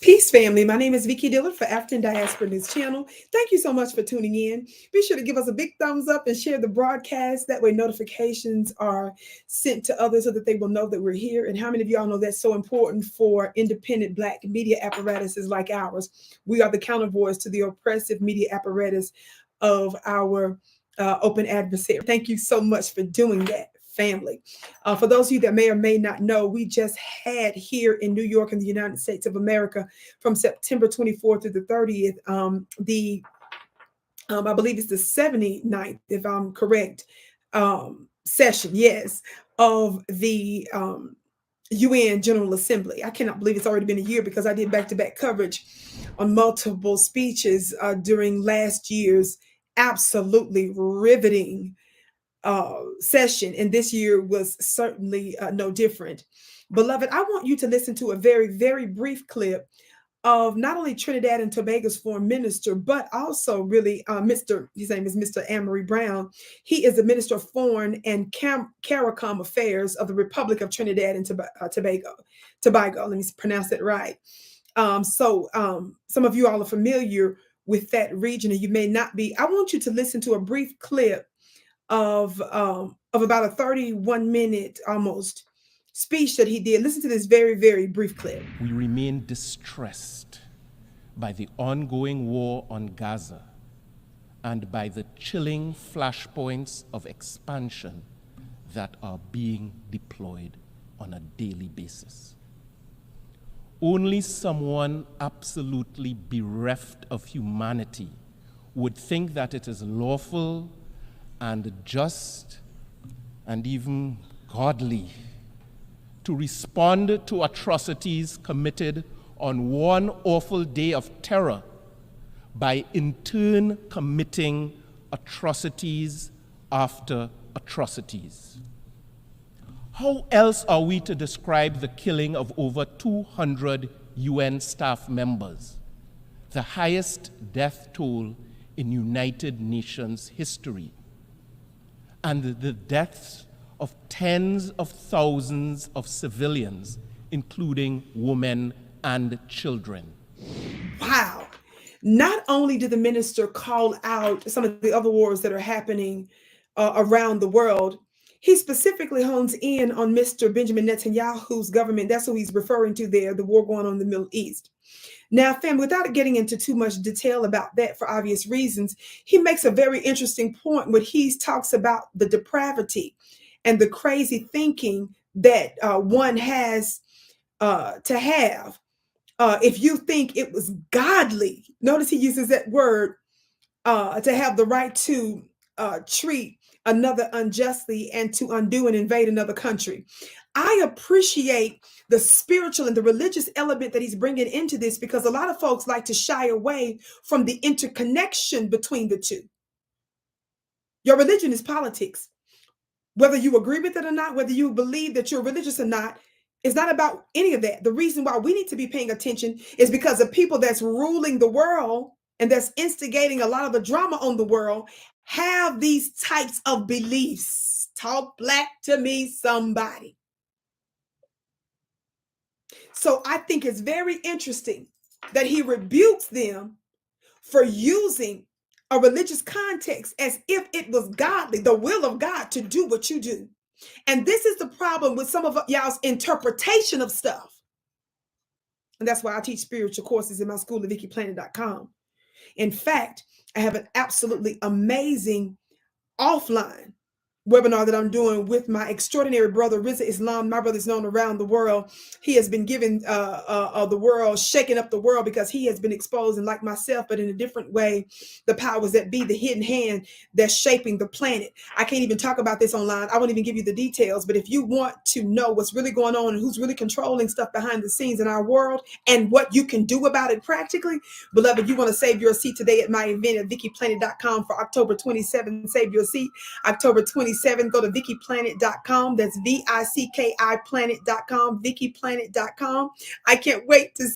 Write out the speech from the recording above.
Peace, family. My name is Vicki Dillard for African Diaspora News Channel. Thank you so much for tuning in. Be sure to give us a big thumbs up and share the broadcast. That way, notifications are sent to others so that they will know that we're here. And how many of y'all know that's so important for independent Black media apparatuses like ours? We are the counter voice to the oppressive media apparatus of our open adversary. Thank you so much for doing that, family. For those of you that may or may not know, we just had here in New York in the United States of America from September 24th through the 30th, I believe it's the 79th, if I'm correct, session, yes, of the UN General Assembly. I cannot believe it's already been a year because I did back-to-back coverage on multiple speeches during last year's absolutely riveting session, and this year was certainly no different. Beloved, I want you to listen to a very, very brief clip of not only Trinidad and Tobago's foreign minister, but also really his name is Mr. Amory Brown. He is the Minister of Foreign and CARICOM Affairs of the Republic of Trinidad and Tobago. Let me pronounce that right. Some of you all are familiar with that region, and you may not be. I want you to listen to a brief clip of about a 31-minute almost speech that he did. Listen to this very, very brief clip. We remain distressed by the ongoing war on Gaza and by the chilling flashpoints of expansion that are being deployed on a daily basis. Only someone absolutely bereft of humanity would think that it is lawful and just and even godly to respond to atrocities committed on one awful day of terror by in turn committing atrocities after atrocities. How else are we to describe the killing of over 200 UN staff members, the highest death toll in United Nations history, and the deaths of tens of thousands of civilians, including women and children? Wow. Not only did the minister call out some of the other wars that are happening around the world, he specifically hones in on Mr. Benjamin Netanyahu's government. That's who he's referring to there, the war going on in the Middle East. Now, family, without getting into too much detail about that for obvious reasons, he makes a very interesting point when he talks about the depravity and the crazy thinking that one has to have if you think it was godly. Notice he uses that word to have the right to treat another unjustly and to undo and invade another country. I appreciate the spiritual and the religious element that he's bringing into this, because a lot of folks like to shy away from the interconnection between the two. Your religion is politics. Whether you agree with it or not, whether you believe that you're religious or not, it's not about any of that. The reason why we need to be paying attention is because the people that's ruling the world and that's instigating a lot of the drama on the world have these types of beliefs. Talk black to me, somebody. So I think it's very interesting that he rebukes them for using a religious context as if it was godly, the will of God to do what you do. And this is the problem with some of y'all's interpretation of stuff. And that's why I teach spiritual courses in my school at VickiPlanet.com. In fact, I have an absolutely amazing offline webinar that I'm doing with my extraordinary brother, Rizza Islam. My brother is known around the world. He has been given the world, shaking up the world, because he has been exposing, like myself, but in a different way, the powers that be, the hidden hand that's shaping the planet. I can't even talk about this online. I won't even give you the details. But if you want to know what's really going on and who's really controlling stuff behind the scenes in our world and what you can do about it practically, beloved, you want to save your seat today at my event at VickiPlanet.com for October 27th. Save your seat. October 27th. Go to VickiPlanet.com. That's VICKI Planet.com, VickiPlanet.com. I can't wait to